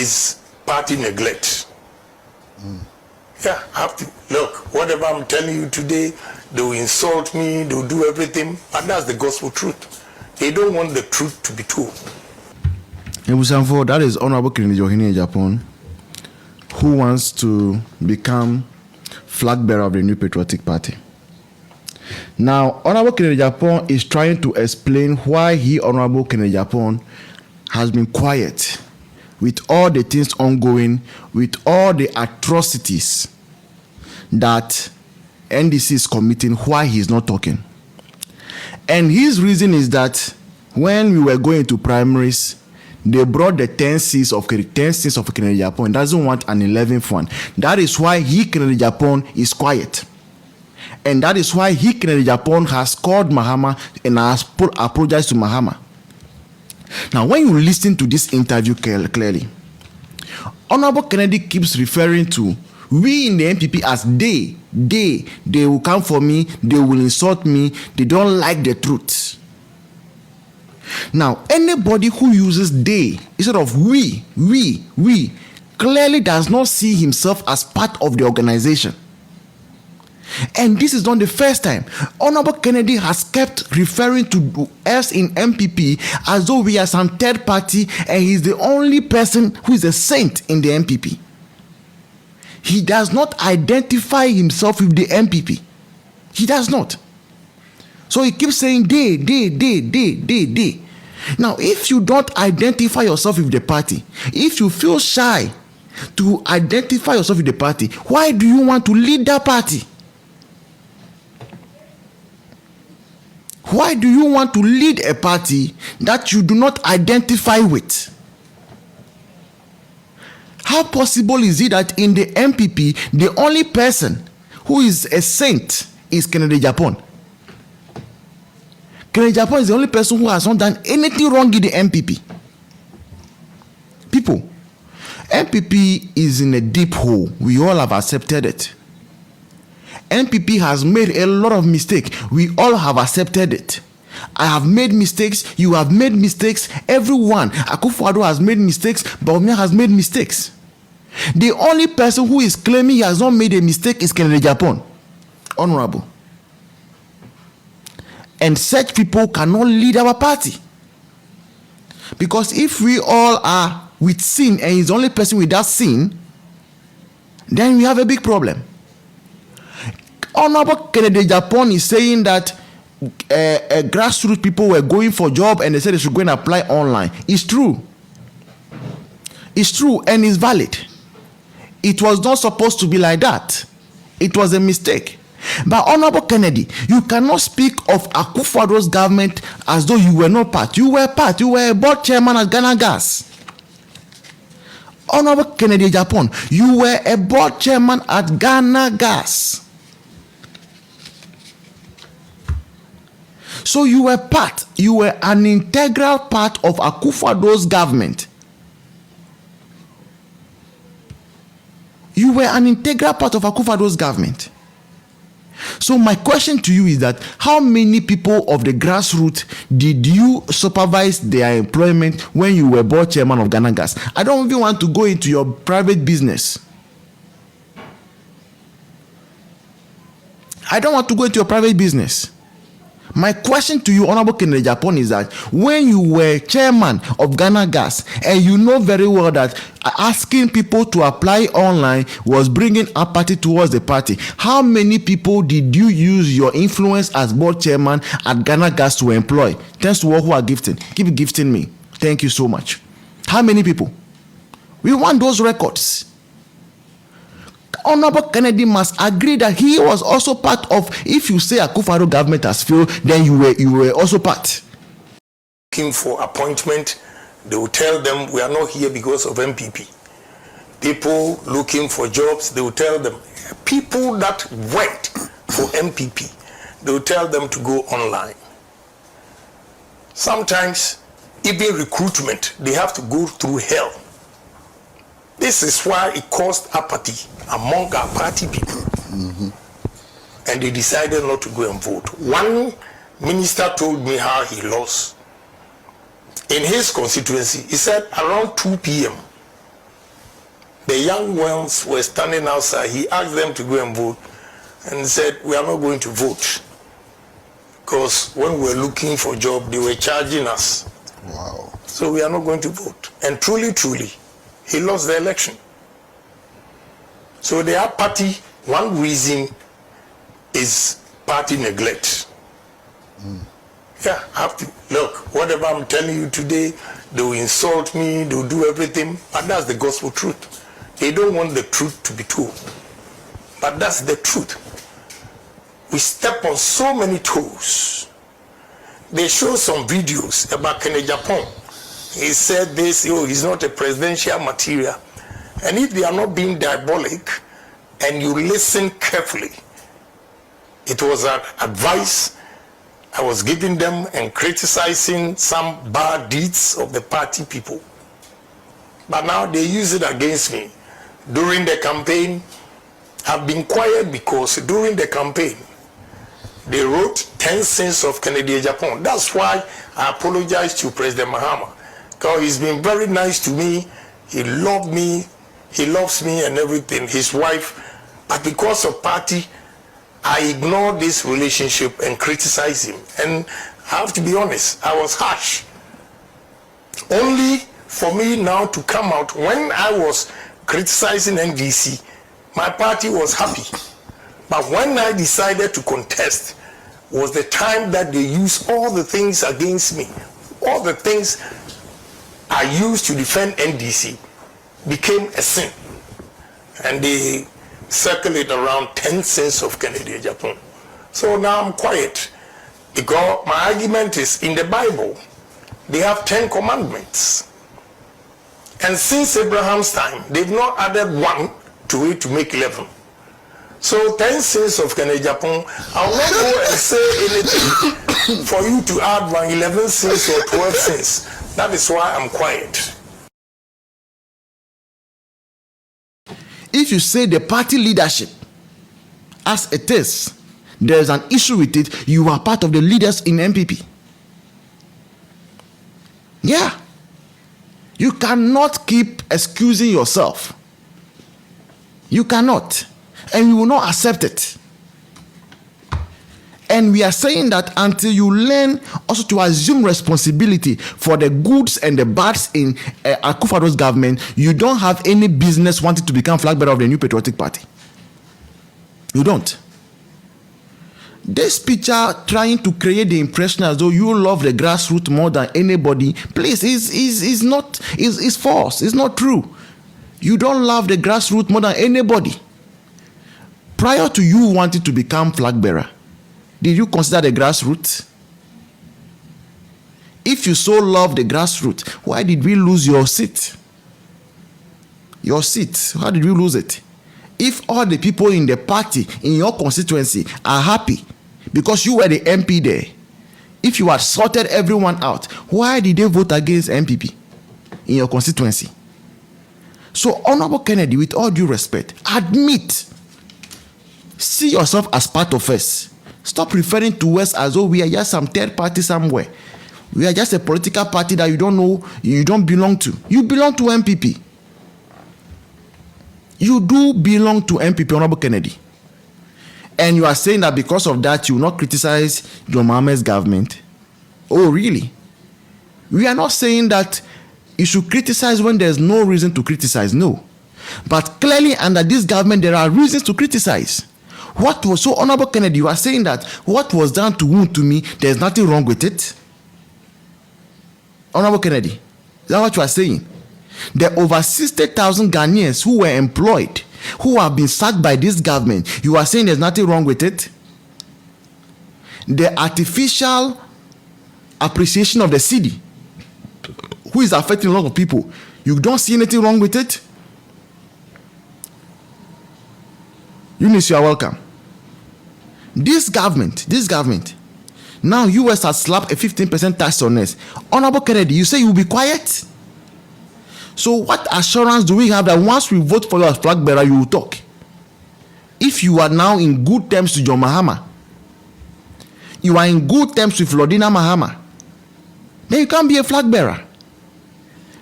is party neglect. Yeah, I have to look. Whatever I'm telling you today, they will insult me, they will do everything, but that's the gospel truth. They don't want the truth to be told. That is Honorable Kennedy Johini Agyapong, who wants to become flag bearer of the new Patriotic Party. Now, Honorable Kennedy Agyapong is trying to explain why Honorable Kennedy Agyapong has been quiet with all the things ongoing, with all the atrocities that NDC is committing, why he is not talking. And his reason is that when we were going to primaries, they brought the 10 seats of Kennedy Agyapong and doesn't want an 11th one. That is why Kennedy Agyapong is quiet. And that is why Kennedy Agyapong has called Mahama and has apologized to Mahama. Now, when you listen to this interview clearly, Honorable Kennedy keeps referring to we in the MPP as they will come for me, they will insult me, they don't like the truth. Now, anybody who uses they instead of we clearly does not see himself as part of the organization. And this is not the first time. Honorable Kennedy has kept referring to us in MPP as though we are some third party and he's the only person who is a saint in the MPP. He does not identify himself with the MPP. He does not. So he keeps saying they. Now, if you don't identify yourself with the party, if you feel shy to identify yourself with the party, why do you want to lead that party? Why do you want to lead a party that you do not identify with? How possible is it that in the MPP, the only person who is a saint is Kennedy Agyapong? Kennedy Agyapong is the only person who has not done anything wrong in the MPP. People, MPP is in a deep hole. We all have accepted it. MPP has made a lot of mistakes. We all have accepted it. I have made mistakes. You have made mistakes. Everyone. Akufo-Addo has made mistakes. Bawumia has made mistakes. The only person who is claiming he has not made a mistake is Kennedy Agyapong. Honorable. And such people cannot lead our party. Because if we all are with sin and he's the only person without sin, then we have a big problem. Honorable Kennedy Agyapong is saying that grassroots people were going for job and they said they should go and apply online. It's true. It's true and it's valid. It was not supposed to be like that. It was a mistake. But Honorable Kennedy, you cannot speak of Akufo-Addo's government as though you were not part. You were part. You were a board chairman at Ghana Gas. Honorable Kennedy Agyapong, you were a board chairman at Ghana Gas. So you were part, you were an integral part of Akufo-Addo's government. You were an integral part of Akufo-Addo's government. So my question to you is that how many people of the grassroots did you supervise their employment when you were board chairman of Ghana Gas? I don't even want to go into your private business. I don't want to go into your private business. My question to you, Honorable Kennedy Agyapong, is that when you were chairman of Ghana Gas and you know very well that asking people to apply online was bringing apathy towards the party, how many people did you use your influence as board chairman at Ghana Gas to employ? Thanks to all who are gifting. Keep gifting me. Thank you so much. How many people? We want those records. Honorable Kennedy must agree that he was also part of. If you say Akufo-Addo government has failed, then you were also part. Looking for appointment, they will tell them we are not here because of MPP. People looking for jobs, they will tell them. People that went for MPP, they will tell them to go online. Sometimes, even recruitment, they have to go through hell. This is why it caused apathy among our party people. And they decided not to go and vote. One minister told me how he lost. In his constituency, he said around 2 p.m., the young ones were standing outside. He asked them to go and vote and said, we are not going to vote. Because when we were looking for a job, they were charging us. Wow. So we are not going to vote. And truly, he lost the election. So the apathy, one reason is party neglect. Yeah, I have to look, whatever I'm telling you today, they will insult me, they will do everything, but that's the gospel truth. They don't want the truth to be told, but that's the truth. We step on so many toes. They show some videos about Agyapong. He said this, oh, he's not a presidential material. And if they are not being diabolic, and you listen carefully, it was an advice I was giving them and criticizing some bad deeds of the party people. But now they use it against me. During the campaign, I've been quiet because during the campaign, they wrote 10 sins of Agyapong. That's why I apologize to President Mahama, because he's been very nice to me. He loved me, he loves me and everything, his wife. But because of party, I ignored this relationship and criticized him. And I have to be honest, I was harsh. Only for me now to come out, when I was criticizing NDC, my party was happy. But when I decided to contest, was the time that they used all the things against me. All the things I used to defend NDC became a sin. And they circulate around 10 sins of Agyapong. So now I'm quiet, because my argument is, in the Bible, they have 10 commandments. And since Abraham's time, they've not added one to it to make 11. So 10 sins of Agyapong, I'll not go and say anything for you to add one 11 sins or 12 sins. That is why I'm quiet. If you say the party leadership as it is, there is an issue with it, you are part of the leaders in MPP. Yeah. You cannot keep excusing yourself. You cannot. And we will not accept it. And we are saying that until you learn also to assume responsibility for the goods and the bads in Akufo-Addo's government, you don't have any business wanting to become flag bearer of the New Patriotic Party. You don't. This picture trying to create the impression as though you love the grassroots more than anybody, please, is false. It's not true. You don't love the grassroots more than anybody. Prior to you wanting to become flag bearer, did you consider the grassroots? If you so love the grassroots, why did we lose your seat? Your seat, how did we lose it? If all the people in the party, in your constituency, are happy because you were the MP there, if you had sorted everyone out, why did they vote against MPP in your constituency? So, Honorable Kennedy, with all due respect, admit, see yourself as part of us. Stop referring to us as though we are just some third party somewhere. We are just a political party that you don't know, you don't belong to. You belong to MPP. You do belong to MPP, Honorable Kennedy. And you are saying that because of that, you will not criticize John Mahama's government. Oh, really? We are not saying that you should criticize when there's no reason to criticize. No. But clearly, under this government, there are reasons to criticize. What was so, Honorable Kennedy, you are saying that what was done to Wound to me, there's nothing wrong with it? Honorable Kennedy, is that what you are saying? The over 60,000 Ghanaians who were employed, who have been sacked by this government, you are saying there's nothing wrong with it? The artificial appreciation of the cedi, who is affecting a lot of people, you don't see anything wrong with it? Eunice, you are welcome. This government, now US has slapped a 15% tax on us. Honorable Kennedy, you say you will be quiet? So what assurance do we have that once we vote for you as flag bearer, you will talk? If you are now in good terms with John Mahama, you are in good terms with Lordina Mahama, then you can't be a flag bearer.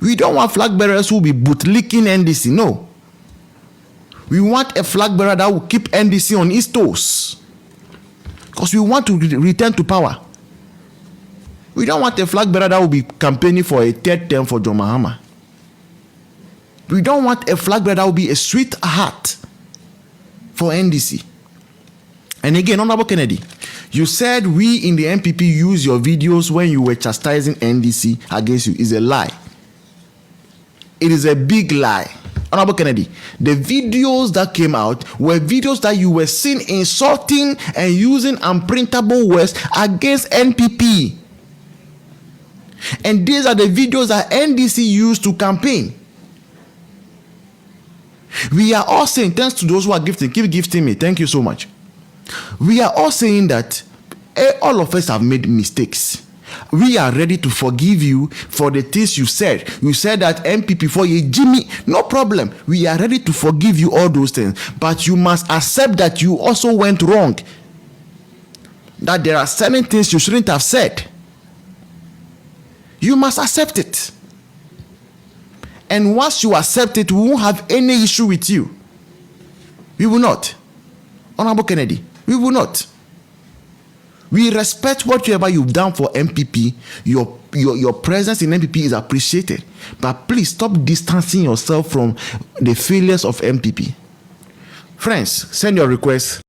We don't want flag bearers who will be bootlicking NDC, no. We want a flag bearer that will keep NDC on its toes. Because we want to return to power. We don't want a flag bearer that will be campaigning for a third term for John Mahama. We don't want a flag bearer that will be a sweetheart for NDC. And again, Honorable Kennedy, you said we in the NPP use your videos when you were chastising NDC against you. Is a lie. It is a big lie. Honorable Kennedy, the videos that came out were videos that you were seen insulting and using unprintable words against NPP. And these are the videos that NDC used to campaign. We are all saying, thanks to those who are gifting, keep gifting me. Thank you so much. We are all saying that all of us have made mistakes. We are ready to forgive you for the things you said. You said that MPP for you, Jimmy, no problem. We are ready to forgive you all those things. But you must accept that you also went wrong. That there are certain things you shouldn't have said. You must accept it. And once you accept it, we won't have any issue with you. We will not. Honorable Kennedy, we will not. We respect whatever you've done for MPP. Your presence in MPP is appreciated. But please stop distancing yourself from the failures of MPP. Friends, send your requests.